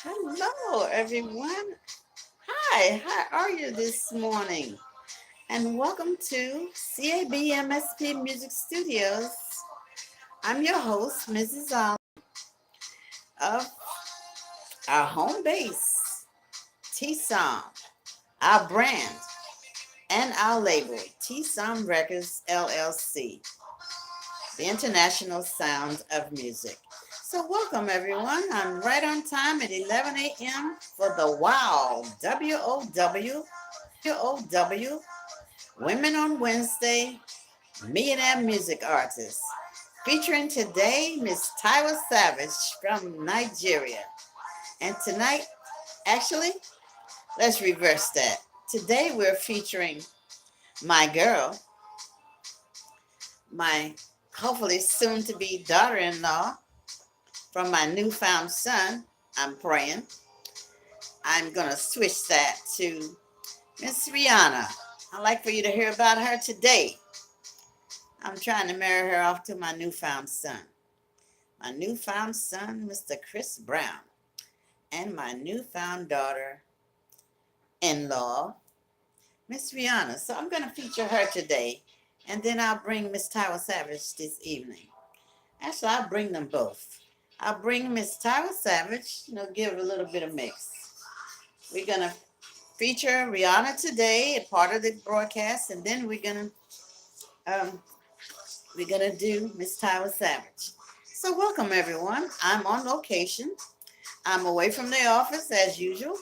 Hello, everyone. Hi, how are you this morning? And welcome to CABMSP Music Studios. I'm your host, Mrs. Olive, of our home base, T-Som, our brand, and our label, T-Som Records LLC, the international sound of music. So welcome, everyone. I'm right on time at 11 a.m. for the WOW, W-O-W, W-O-W, Women on Wednesday, Millionaire Music Artist. Featuring today, Miss Tyra Savage from Nigeria. And tonight, actually, let's reverse that. Today we're featuring my girl, my hopefully soon to be daughter in law from my newfound son. I'm praying. I'm going to switch that to Miss Rihanna. I'd like for you to hear about her today. I'm trying to marry her off to my newfound son. My newfound son, Mr. Chris Brown, and my newfound daughter-in-law, Miss Rihanna. So I'm going to feature her today, and then I'll bring Miss Tyra Savage this evening. Actually, I'll bring them both. I'll bring Miss Tyra Savage, give it a little bit of mix. We're going to feature Rihanna today, a part of the broadcast, and then we're gonna do Miss Tyra Savage. So welcome everyone. I'm on location. I'm away from the office as usual.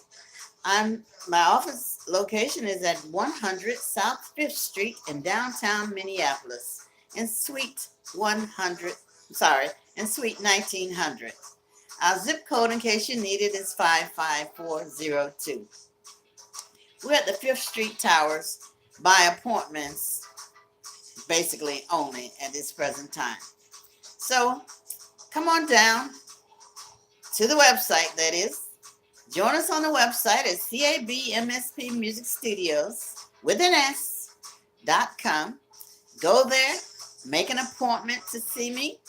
My office location is at 100 South 5th Street in downtown Minneapolis, in Suite 100. Sorry, in Suite 1900. Our zip code, in case you need it, is 55402. We're at the 5th Street Towers by appointments, basically only at this present time. So come on down to the website, that is. Join us on the website at CABMSP Music Studios with an S.com. Go there, make an appointment to see me,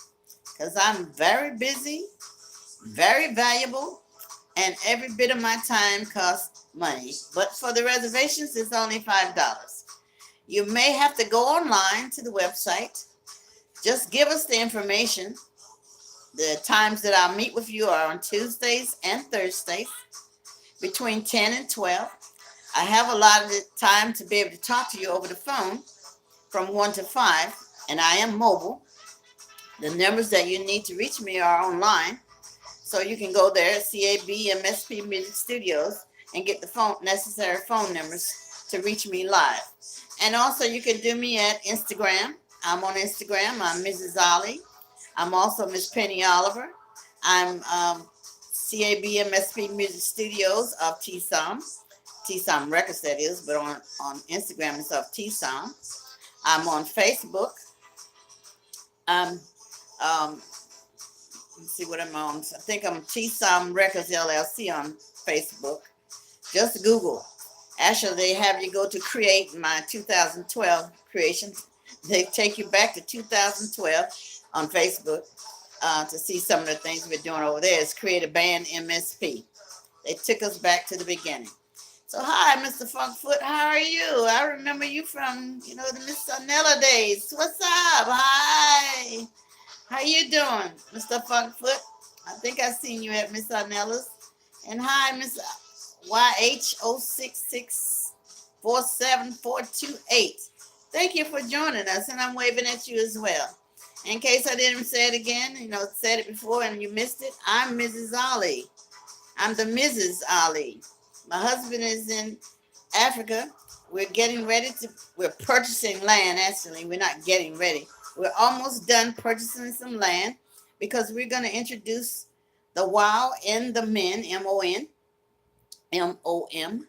because I'm very busy, very valuable, and every bit of my time costs money. But for the reservations, it's only $5. You may have to go online to the website. Just give us the information. The times that I'll meet with you are on Tuesdays and Thursdays between 10 and 12. I have a lot of the time to be able to talk to you over the phone from 1 to 5, and I am mobile. The numbers that you need to reach me are online, so you can go there at CABMSP Music Studios and get the necessary phone numbers to reach me live. And also you can do me at Instagram. I'm on Instagram. I'm Mrs. Ollie. I'm also Miss Penny Oliver. I'm CABMSP Music Studios of T-Som Records, that is, but on Instagram it's of T-Som. I'm on Facebook. I'm let's see what I'm on. I think I'm T-Som Records LLC on Facebook. Just Google. Actually, they have you go to create my 2012 creation. They take you back to 2012 on Facebook to see some of the things we're doing over there. It's Create a Band MSP. They took us back to the beginning. So hi, Mr. Funkfoot. How are you? I remember you from, the Miss Anella days. What's up? Hi. How you doing, Mr. Funkfoot? I think I seen you at Miss Anella's. And hi, Miss YH066474428. Thank you for joining us, and I'm waving at you as well. In case I didn't say it again, said it before and you missed it, I'm Mrs. Ollie. I'm the Mrs. Ollie. My husband is in Africa. We're purchasing land, actually. We're not getting ready. We're almost done purchasing some land because we're going to introduce the WOW and the men, M-O-N, M-O-M.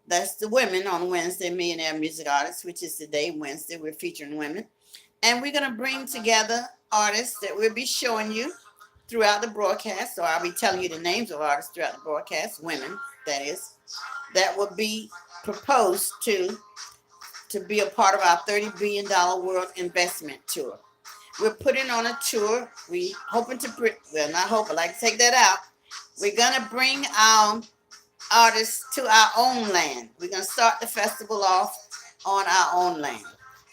That's the women on Wednesday, Millionaire Music Artists, which is today, Wednesday. We're featuring women. And we're going to bring together artists that we'll be showing you throughout the broadcast. So I'll be telling you the names of artists throughout the broadcast, women, that is, that will be proposed to be a part of our $30 billion world investment tour. We're putting on a tour. We hoping to, well, not hope, I like to take that out. we're gonna bring our artists to our own land. We're gonna start the festival off on our own land.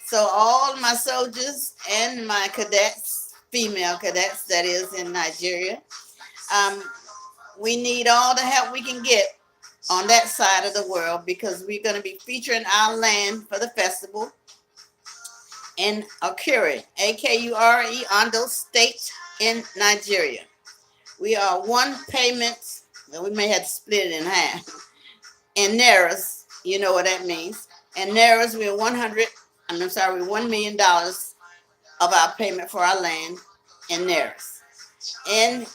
So all my soldiers and my cadets, female cadets, that is in Nigeria, um, we need all the help we can get on that side of the world because we're going to be featuring our land for the festival in Akure, Akure, Ondo State in Nigeria. We are one payment, well, we may have to split it in half. In Nairas, you know what that means. In Nairas, we're 100, I'm sorry, $1 million of our payment for our land in Nairas. In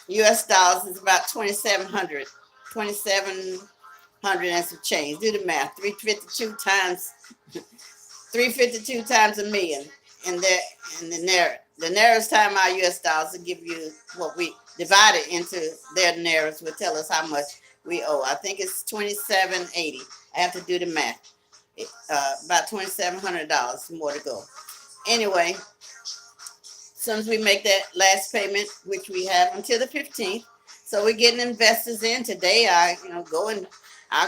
US dollars, it's about 2,700, 2,700 and some change. Do the math. 352 times a million. And the nearest time our US dollars will give you what we divided into their nairas will tell us how much we owe. I think it's 2,780. I have to do the math. About $2,700 more to go. Anyway, as soon as we make that last payment, which we have until the 15th, so we're getting investors in today. Our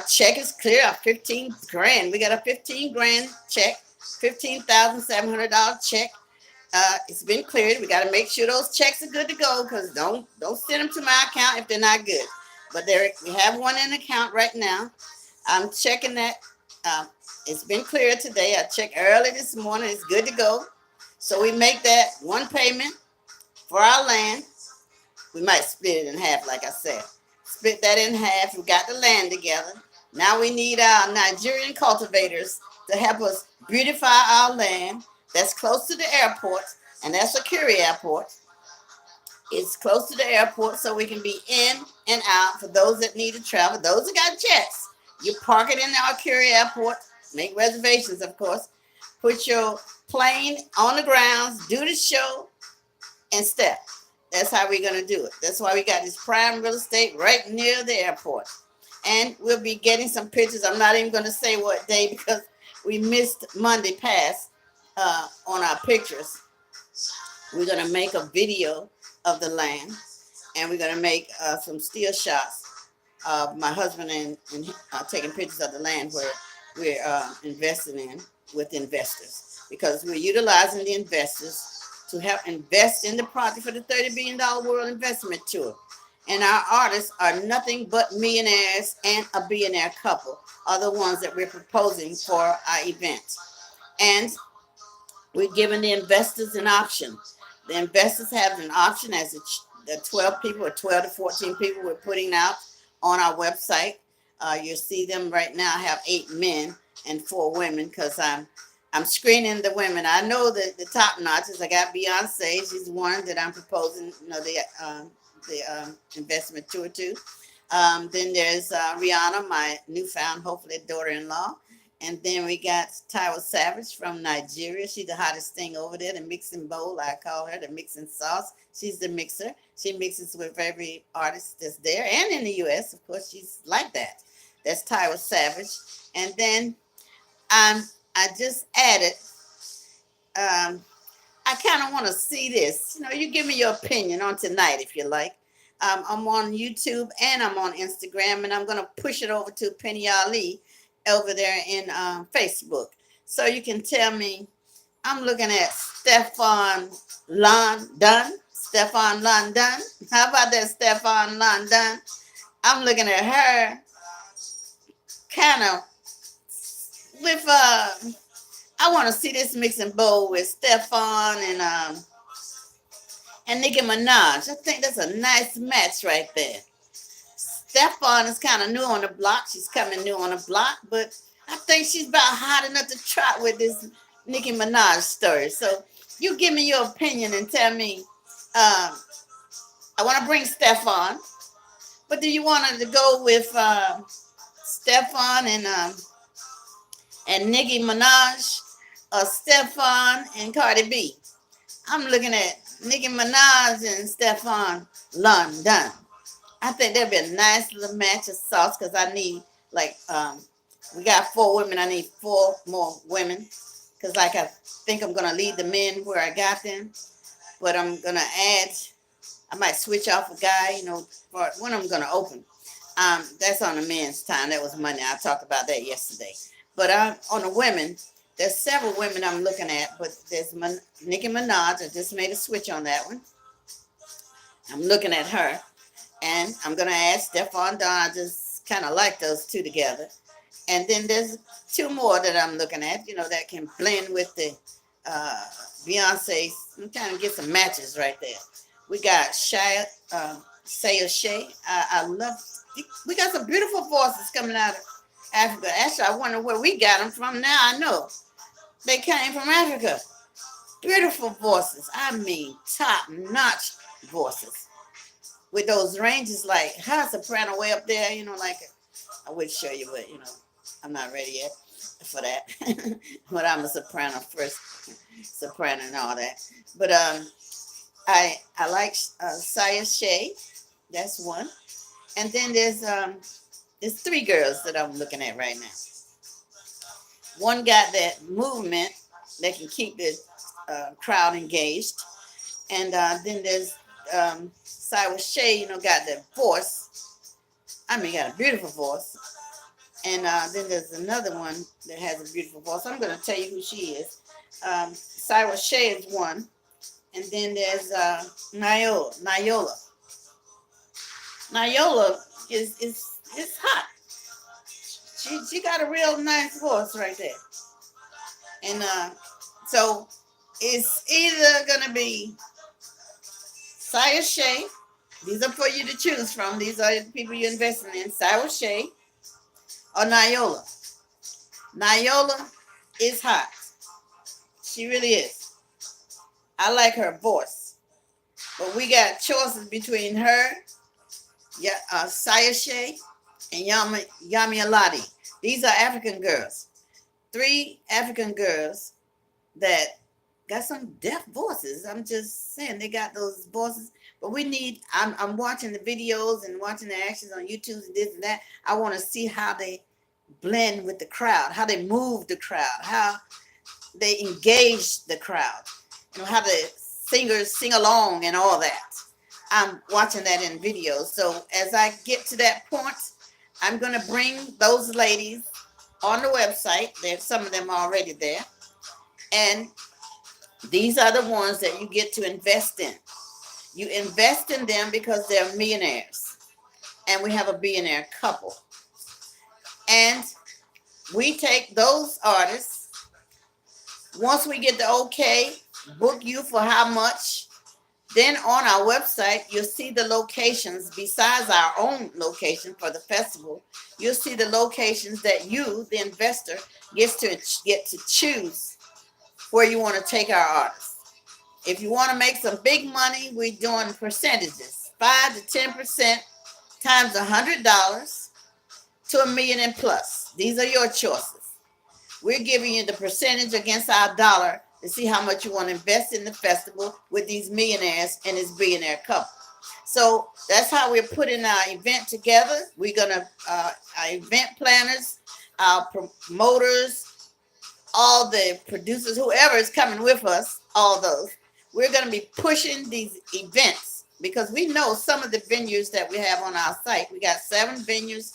check is clear. Our 15 grand. We got a 15 grand check, $15,700 check. It's been cleared. We got to make sure those checks are good to go because don't send them to my account if they're not good. But we have one in account right now. I'm checking that. Uh, it's been cleared today. I checked early this morning. It's good to go. So we make that one payment for our land. We might split it in half, like I said. Split that in half. We got the land together. Now we need our Nigerian cultivators to help us beautify our land that's close to the airport, and that's a Curie Airport. It's close to the airport, so we can be in and out for those that need to travel. Those that got jets, you park it in our Curie Airport. Make reservations, of course. Put your plane on the grounds, do the show, and step. That's how we're going to do it. That's why we got this prime real estate right near the airport. And we'll be getting some pictures. I'm not even going to say what day because we missed Monday past on our pictures. We're going to make a video of the land, and we're going to make some still shots of my husband and taking pictures of the land where we're investing in with investors because we're utilizing the investors to help invest in the project for the $30 billion World Investment Tour. And our artists are nothing but millionaires and a billionaire couple are the ones that we're proposing for our event. And we're giving the investors an option. The investors have an option as the 12 people or 12 to 14 people we're putting out on our website. You'll see them right now have 8 men and 4 women because I'm screening the women. I know the top notches. I got Beyonce. She's one that I'm proposing, the investment tour to. Then there's Rihanna, my newfound, hopefully, daughter-in-law. And then we got Tyra Savage from Nigeria. She's the hottest thing over there, the mixing bowl. I call her the mixing sauce. She's the mixer. She mixes with every artist that's there. And in the U.S., of course, she's like that. That's Tyra Savage. And then I just added, I kind of want to see this. You give me your opinion on tonight if you like. I'm on YouTube and I'm on Instagram, and I'm going to push it over to Penny Ali over there in Facebook. So you can tell me, I'm looking at Stefan London. Stefan London. How about that, Stefan London? I'm looking at her kind of with I want to see this mixing bowl with Stefan and Nicki Minaj. I think that's a nice match right there. Stefan is kind of new on the block. She's coming new on the block, but I think she's about hot enough to trot with this Nicki Minaj story. So you give me your opinion and tell me. I want to bring Stefan, but do you want her to go with Stefan and Nicki Minaj, or Stefan and Cardi B? I'm looking at Nicki Minaj and Stefan London. I think that'd be a nice little match of sauce because I need we got 4 women. I need 4 more women because I think I'm gonna leave the men where I got them, but I'm gonna add I might switch off a guy, for when I'm gonna open. That's on the men's time. That was Monday. I talked about that yesterday. But on the women, there's several women I'm looking at, but there's Nicki Minaj. I just made a switch on that one. I'm looking at her, and I'm gonna add Stephon Don. I just kind of like those two together. And then there's two more that I'm looking at, that can blend with the uh, Beyonce. I'm trying to get some matches right there. We got Saya Shay. I love. We got some beautiful voices coming out of Africa. Actually, I wonder where we got them from. Now I know they came from Africa. Beautiful voices. I mean, top-notch voices with those ranges like high soprano way up there. Like I would show you, but I'm not ready yet for that. But I'm a soprano first, soprano and all that. But I like Saya Shay. That's one. And then there's three girls that I'm looking at right now. One got that movement that can keep the crowd engaged, and then there's Saya Shay. Got that voice. I mean, got a beautiful voice. And then there's another one that has a beautiful voice. I'm going to tell you who she is. Cyrus Shay is one. And then there's Niola. Niola is hot. She got a real nice voice right there. And so it's either going to be Cyrus Shay. These are for you to choose from. These are the people you're investing in. Cyrus Shay or Niola. Niola is hot. She really is. I like her voice. But we got choices between her, Saya Shay, and Yami Aladi. These are African girls. Three African girls that got some deaf voices. I'm just saying they got those voices. But I'm watching the videos and watching the actions on YouTube and this and that. I want to see how they blend with the crowd, how they move the crowd, how they engage the crowd, how the singers sing along and all that. I'm watching that in videos. So as I get to that point, I'm going to bring those ladies on the website. There's some of them already there. And these are the ones that you get to invest in. You invest in them because they're millionaires. And we have a billionaire couple. And we take those artists. Once we get the okay, book you for how much. Then on our website, you'll see the locations besides our own location for the festival. You'll see the locations that you, the investor, get to choose where you want to take our artists. If you want to make some big money, we're doing percentages, 5 to 10% times $100 to $1 million and plus. These are your choices. We're giving you the percentage against our dollar to see how much you want to invest in the festival with these millionaires and this billionaire couple. So that's how we're putting our event together. We're going to, our event planners, our promoters, all the producers, whoever is coming with us, all those, we're going to be pushing these events because we know some of the venues that we have on our site. We got 7 venues,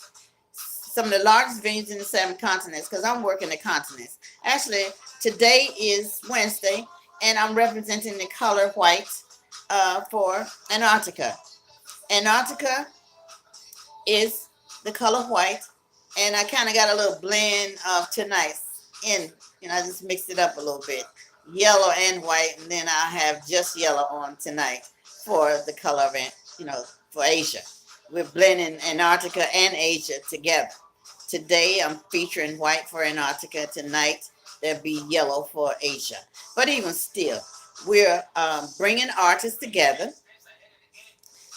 some of the largest venues in the 7 continents, because I'm working the continents. Actually, today is Wednesday, and I'm representing the color white for Antarctica. Antarctica is the color white, and I kind of got a little blend of tonight in, I just mixed it up a little bit, yellow and white, and then I'll have just yellow on tonight for the color of it, for Asia. We're blending Antarctica and Asia together. Today, I'm featuring white for Antarctica. Tonight, there'll be yellow for Asia. But even still, we're bringing artists together.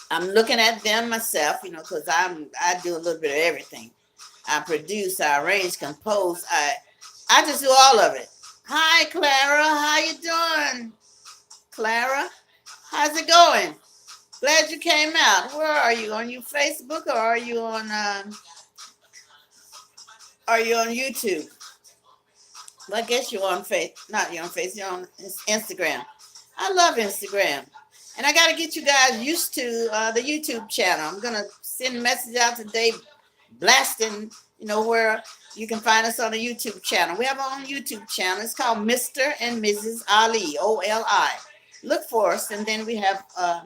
I'm looking at them myself, because I do a little bit of everything. I produce, I arrange, compose. I just do all of it. Hi, Clara. How you doing, Clara? How's it going? Glad you came out. Where are you? On your Facebook or are you on YouTube? Well, I guess you're on Face. Not you're on Face. You're on Instagram. I love Instagram. And I got to get you guys used to the YouTube channel. I'm going to send a message out today blasting, where you can find us on the YouTube channel. We have our own YouTube channel. It's called Mr. and Mrs. Ali, OLI. Look for us, and then we have a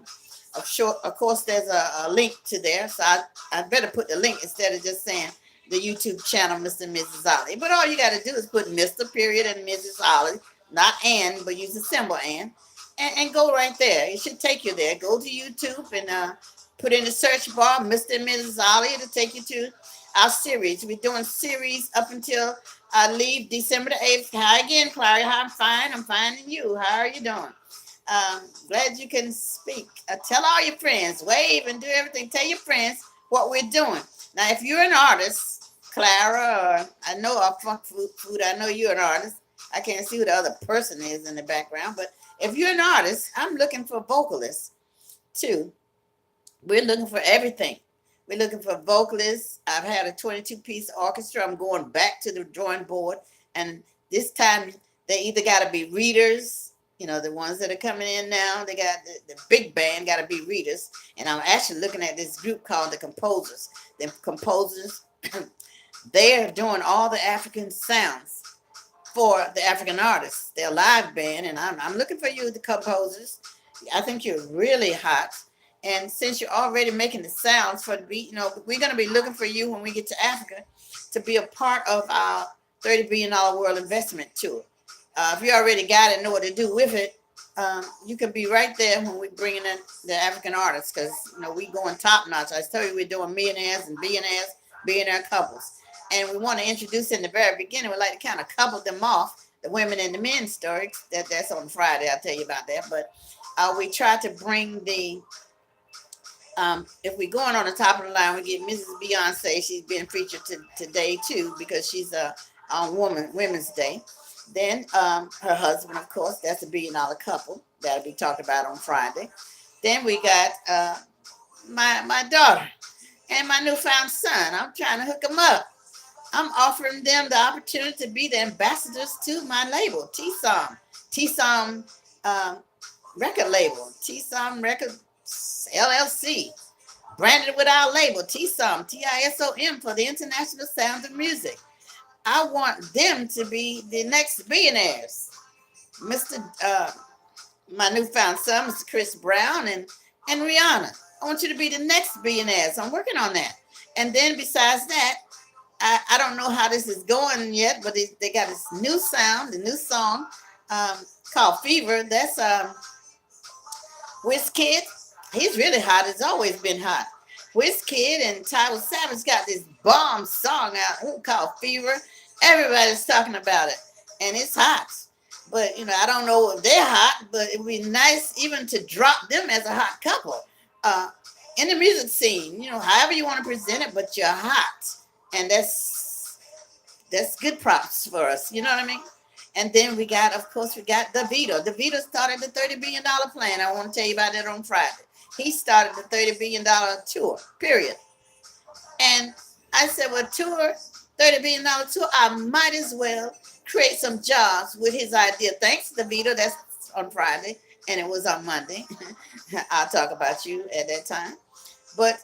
short, of course, there's a link to there. So I better put the link instead of just saying the YouTube channel, Mr. and Mrs. Ali. But all you got to do is put Mr. period and Mrs. Ali, not and, but use the symbol and go right there. It should take you there. Go to YouTube and put in the search bar, Mr. and Mrs. Ali. It'll take you to our series. We're doing series up until I leave December the 8th. Hi again, Claria. I'm fine. I'm fine. And you? How are you doing? Glad you can speak. Tell all your friends, wave and do everything. Tell your friends what we're doing. Now, if you're an artist, Clara, or I know our funk food, I know you're an artist. I can't see who the other person is in the background, but if you're an artist, I'm looking for vocalists too. We're looking for everything. We're looking for vocalists. I've had a 22-piece orchestra. I'm going back to the drawing board, and this time they either got to be readers. The ones that are coming in now, they got the big band got to be readers. And I'm actually looking at this group called the Composers. The Composers, they're doing all the African sounds for the African artists. They're a live band, and I'm looking for you, the Composers. I think you're really hot. And since you're already making the sounds for the beat, we're going to be looking for you when we get to Africa to be a part of our $30 billion world investment tour. If you already got it and know what to do with it, you can be right there when we bring in the African artists, because we going top notch. I tell you, we're doing millionaires and billionaires, billionaire couples, and we want to introduce in the very beginning. We like to kind of couple them off, the women and the men story. That's on Friday. I'll tell you about that. But we try to bring the if we're going on the top of the line, we get Mrs. Beyonce. She's been featured today too, because she's on Women's Day. Then her husband, of course, that's a $1 billion couple. That'll be talked about on Friday. Then we got my daughter and my newfound son. I'm trying to hook them up. I'm offering them the opportunity to be the ambassadors to my label, TSOM record label, TSOM Records LLC, branded with our label, TSOM, TISOM, for the international sound of music. I want them to be the next billionaires. My newfound son, Mr. Chris Brown and Rihanna. I want you to be the next billionaires. I'm working on that. And then besides that, I don't know how this is going yet, but they got this new sound, the new song called Fever. That's Wizkid. He's really hot. It's always been hot. Wizkid and Tyler Savage got this bomb song out called Fever. Everybody's talking about it, and it's hot. But I don't know if they're hot, but it would be nice even to drop them as a hot couple in the music scene. However you want to present it, but you're hot, and that's good props for us. You know what I mean? And then we got DeVito. DeVito started the $30 billion plan. I want to tell you about that on Friday. He started the $30 billion tour, period. And I said, well, $30 billion tour, I might as well create some jobs with his idea. Thanks, DeVito. That's on Friday, and it was on Monday. I'll talk about you at that time. But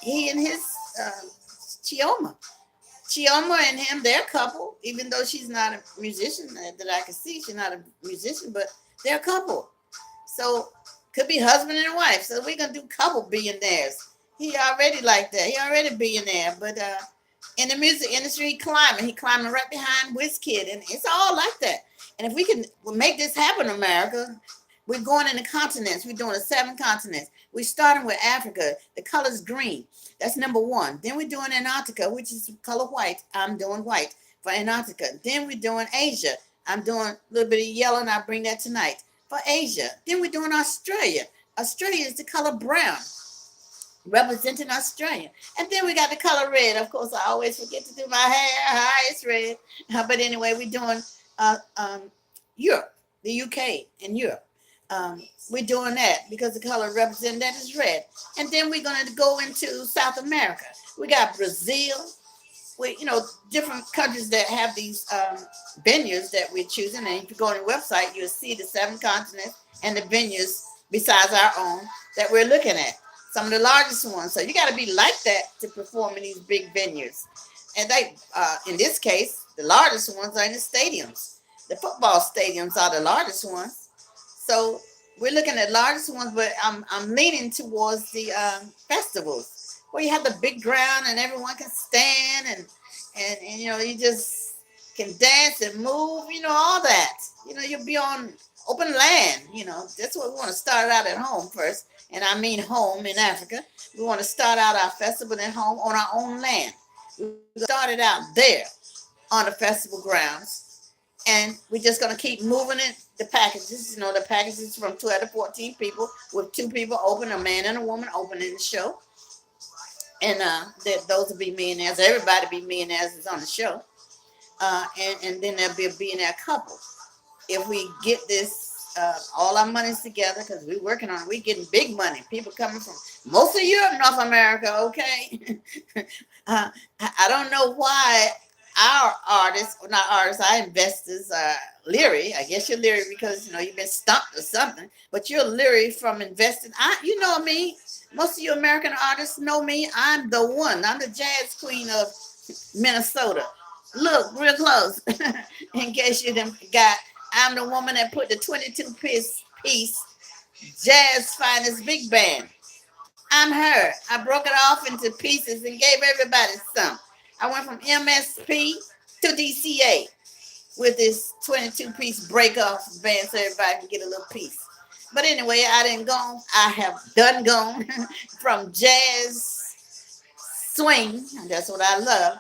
he and his Chioma and him, they're a couple, even though she's not a musician that I can see. She's not a musician, but they're a couple. So could be husband and wife. So we're going to do couple billionaires. He already like that. He already a billionaire. But in the music industry, he climbing right behind Wizkid. And it's all like that. And if we can make this happen, America, we're going in the continents. We're doing the 7 continents. We're starting with Africa. The color's green. That's number 1. Then we're doing Antarctica, which is color white. I'm doing white for Antarctica. Then we're doing Asia. I'm doing a little bit of yellow, and I'll bring that tonight for Asia. Then we're doing Australia. Australia is the color brown, representing Australia. And then we got the color red. Of course, I always forget to do my hair. Hi, it's red. But anyway, we're doing Europe, the UK and Europe. We're doing that because the color representing that is red. And then we're going to go into South America. We got Brazil. Different countries that have these venues that we're choosing. And if you go on the website, you'll see the 7 continents and the venues besides our own that we're looking at. Some of the largest ones. So you got to be like that to perform in these big venues. And they, in this case, the largest ones are in the stadiums. The football stadiums are the largest ones. So we're looking at largest ones, but I'm leaning towards the festivals where you have the big ground and everyone can stand and you know you just can dance and move, you know, all that. You know, you'll be on open land. You know, that's what we want to start out at home first, and I mean home in Africa. We want to start out our festival at home on our own land. We started out there on the festival grounds, and we're just gonna keep moving it. The packages, you know, the packages from 12 to 14 people with two people open, a man and a woman opening the show, and those will be millionaires. Everybody be millionaires is on the show, and then there'll be a billionaire couple. If we get this, all our money's together, because we're working on it, we're getting big money. People coming from most of Europe, North America, okay? I don't know why our artists, or not artists, our investors are leery. I guess you're leery because, you know, you've been stumped or something, but you're leery from investing. You know me. Most of you American artists know me. I'm the one. I'm the jazz queen of Minnesota. Look real close in case you didn't got. I'm the woman that put the 22 piece jazz finest big band. I'm her. I broke it off into pieces and gave everybody some. I went from MSP to DCA with this 22 piece break off band so everybody can get a little piece. But anyway, I didn't go. I have done gone from jazz swing. And that's what I love.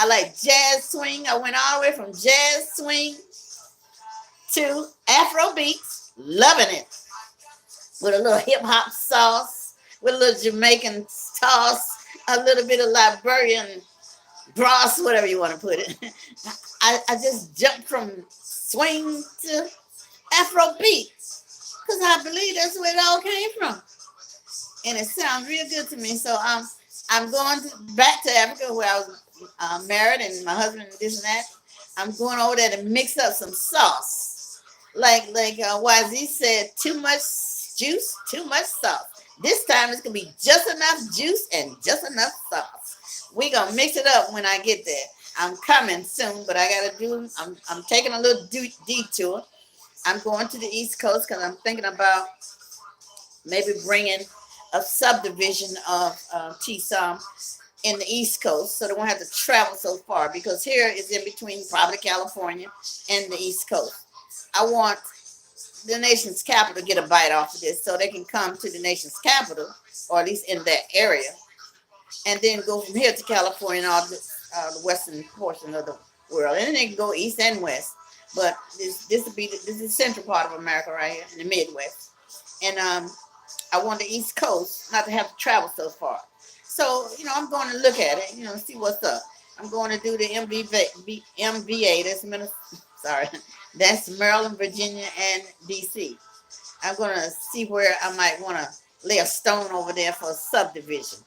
I like jazz swing. I went all the way from jazz swing to Afro beats, loving it with a little hip hop sauce, with a little Jamaican sauce, a little bit of Liberian brass, whatever you want to put it. I just jumped from swing to Afro beats because I believe that's where it all came from, and it sounds real good to me. So I'm going back to Africa where I was married and my husband and this and that. I'm going over there to mix up some sauce. Like YZ said, too much juice, too much sauce. This time it's gonna be just enough juice and just enough sauce. We gonna mix it up when I get there. I'm coming soon, but I gotta do. I'm taking a little detour. I'm going to the East Coast because I'm thinking about maybe bringing a subdivision of TSOM in the East Coast, so they won't have to travel so far because here is in between probably California and the East Coast. I want the nation's capital to get a bite off of this so they can come to the nation's capital, or at least in that area, and then go from here to California and all the western portion of the world. And then they can go east and west. But this is the central part of America right here in the Midwest. And I want the East Coast not to have to travel so far. So, you know, I'm going to look at it, you know, see what's up. I'm going to do the MVA, that's Maryland, Virginia, and DC. I'm going to see where I might want to lay a stone over there for a subdivision,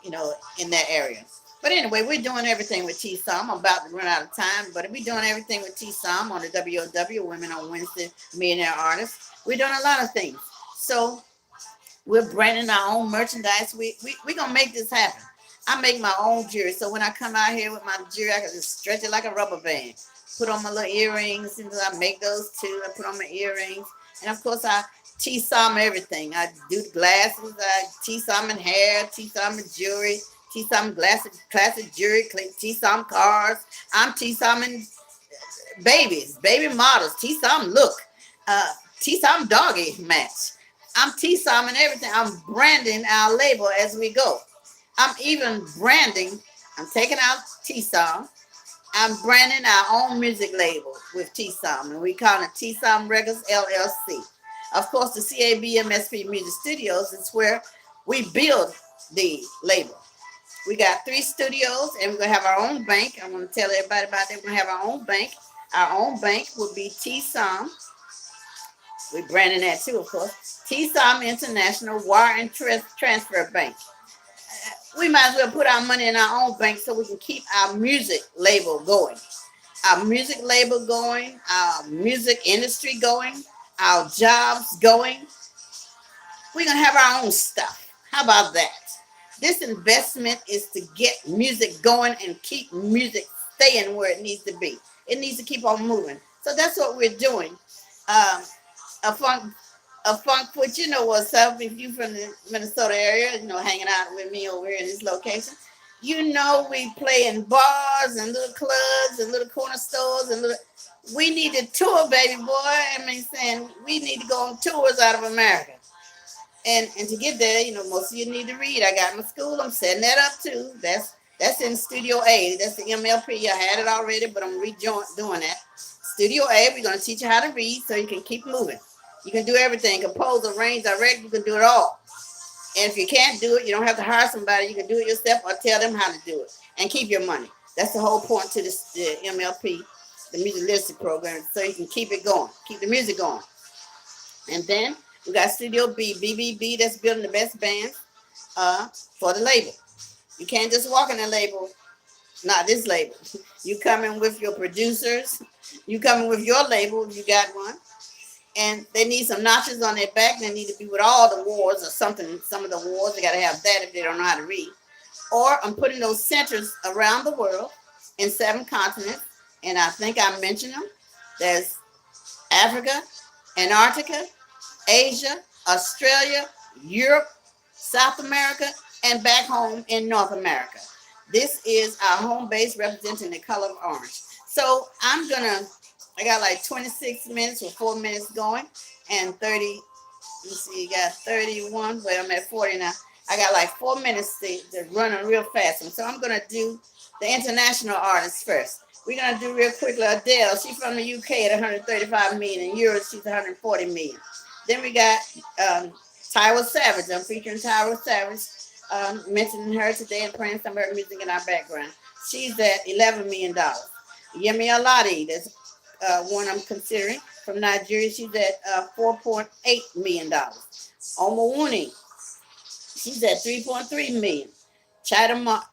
you know, in that area. But anyway, we're doing everything with TSOM. I'm about to run out of time, but we're doing everything with TSOM on the W.O.W, Women on Wednesday, Millionaire Artists. We're doing a lot of things. So we're branding our own merchandise. We're going to make this happen. I make my own jewelry. So when I come out here with my jewelry, I can just stretch it like a rubber band. Put on my little earrings, and I make those too. I put on my earrings. And of course, I TSOM everything. I do the glasses, I TSOM in hair, TSOM in jewelry, TSOM classic jewelry, TSOM cars. I'm TSOM in babies, baby models, TSOM look, TSOM doggy match. I'm TSOM and everything. I'm branding our label as we go. I'm even branding. I'm taking out TSOM. I'm branding our own music label with TSOM, and we call it TSOM Records LLC. Of course, the CABMSP Music Studios is where we build the label. We got 3 studios, and we're going to have our own bank. I want to tell everybody about that. We're going to have our own bank. Our own bank will be TSOM. We're branding that too, of course. TSOM International Wire and Transfer Bank. We might as well put our money in our own bank so we can keep our music label going. Our music label going, our music industry going, our jobs going. We're going to have our own stuff. How about that? This investment is to get music going and keep music staying where it needs to be. It needs to keep on moving. So that's what we're doing. Um, a funk foot, you know what's up. If you from the Minnesota area, hanging out with me over here in this location, we play in bars and little clubs and little corner stores and little. We need to tour, baby boy. I mean, saying we need to go on tours out of America. And to get there, most of you need to read. I got my school. I'm setting that up too. That's in Studio A. That's the MLP. I had it already, but I'm doing that. Studio A, we're going to teach you how to read so you can keep moving. You can do everything. Compose, arrange, direct. You can do it all. And if you can't do it, you don't have to hire somebody. You can do it yourself or tell them how to do it. And keep your money. That's the whole point to this the MLP, the Music Literacy Program, so you can keep it going. Keep the music going. And then we got Studio B, BBB, that's building the best bands for the label. You can't just walk in the label, not this label. You come in with your producers. You come in with your label if you got one. And they need some notches on their back. They need to be with all the wards or something. Some of the wards, they got to have that if they don't know how to read. Or I'm putting those centers around the world in 7 continents. And I think I mentioned them. There's Africa, Antarctica, Asia, Australia, Europe, South America, and back home in North America. This is our home base representing the color of orange. So I got like 26 minutes with 4 minutes going and 30, let's see, you got 31, well, I'm at 40 now. I got like 4 minutes to run real fast. And so I'm going to do the international artists first. We're going to do real quickly Adele. She's from the UK at 135 million. In euros, she's 140 million. Then we got Tyra Savage. I'm featuring Tyra Savage, mentioning her today and playing some of her music in our background. She's at $11 million. Yemi Alade, that's one I'm considering from Nigeria. She's at $4.8 million. Omawuni, she's at 3.3 million. Chidema,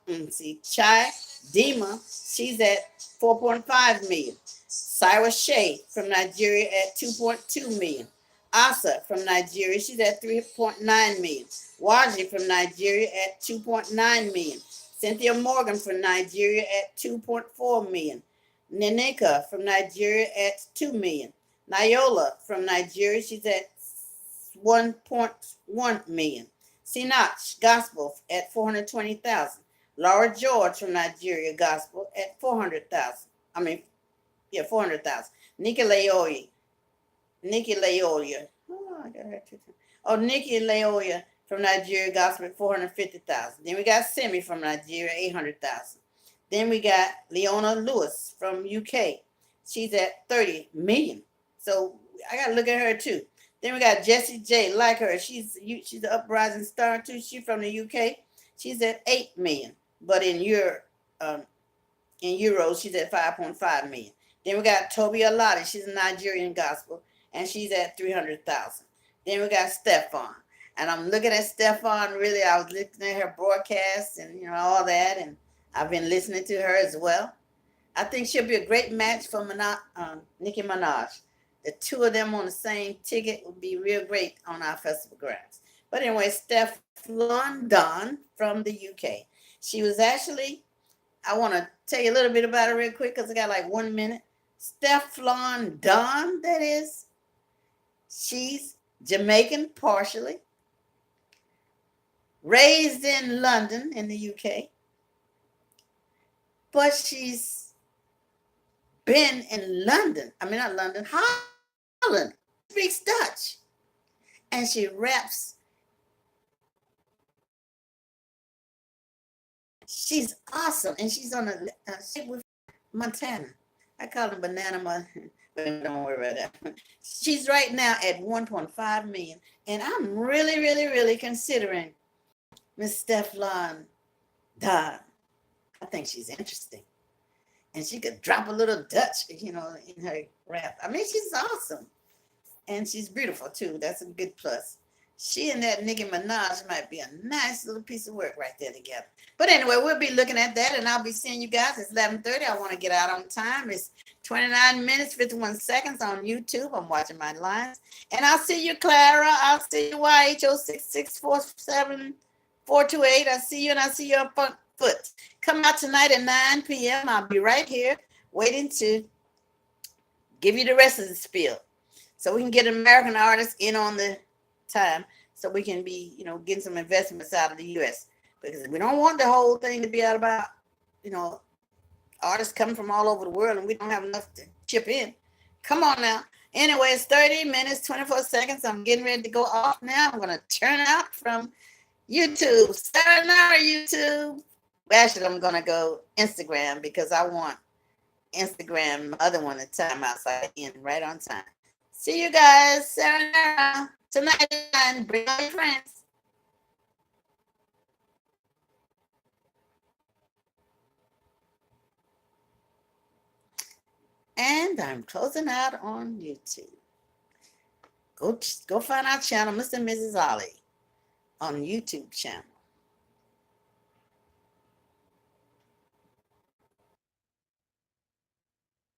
she's at 4.5 million. Cyrus Shea from Nigeria at 2.2 million. Asa from Nigeria, she's at 3.9 million. Waji from Nigeria at 2.9 million. Cynthia Morgan from Nigeria at 2.4 million. Neneka from Nigeria at 2 million. Nayola from Nigeria, she's at 1.1 million. Sinach Gospel at 420,000. Laura George from Nigeria Gospel at 400,000. 400,000. Nikki Laoya. Oh, I got her too. Oh, Nikki Laoya from Nigeria Gospel at 450,000. Then we got Simi from Nigeria, 800,000. Then we got Leona Lewis from UK. She's at 30 million. So I got to look at her too. Then we got Jessie J, like her. She's the uprising star too. She's from the UK. She's at 8 million. But in euros, she's at 5.5 million. Then we got Toby Alade. She's a Nigerian gospel, and she's at 300,000. Then we got Stefan. And I'm looking at Stefan, really, I was listening at her broadcast and, all that, and I've been listening to her as well. I think she'll be a great match for Nicki Minaj. The two of them on the same ticket would be real great on our festival grounds. But anyway, Stefflon Don from the UK. She was actually, I want to tell you a little bit about her real quick because I got like 1 minute. Stefflon Don, that is. She's Jamaican partially. Raised in London in the UK. But she's been in London. Not London, Holland. Speaks Dutch. And she raps. She's awesome. And she's on a with Montana. I call her Banana, but don't worry about that. She's right now at 1.5 million. And I'm really, really, really considering Miss Stefflon Don. I think she's interesting. And she could drop a little Dutch, in her rap. She's awesome. And she's beautiful, too. That's a good plus. She and that Nicki Minaj might be a nice little piece of work right there together. But anyway, we'll be looking at that, and I'll be seeing you guys. It's 11:30. I want to get out on time. It's 29 minutes, 51 seconds on YouTube. I'm watching my lines. And I'll see you, Clara. I'll see you, YHO6647428. I see you, and I see you on foot. Come out tonight at 9 p.m. I'll be right here waiting to give you the rest of the spiel so we can get American artists in on the time so we can be, getting some investments out of the U.S. because we don't want the whole thing to be out about, artists coming from all over the world and we don't have enough to chip in. Come on now. Anyway, it's 30 minutes, 24 seconds. I'm getting ready to go off now. I'm going to turn out from YouTube. Sayonara, YouTube. Actually, I'm going to go Instagram because I want Instagram, my other one, to time out so I can end right on time. See you guys. Sayonara. Tonight, and bring all your friends. And I'm closing out on YouTube. Go find our channel, Mr. and Mrs. Ollie, on YouTube channel.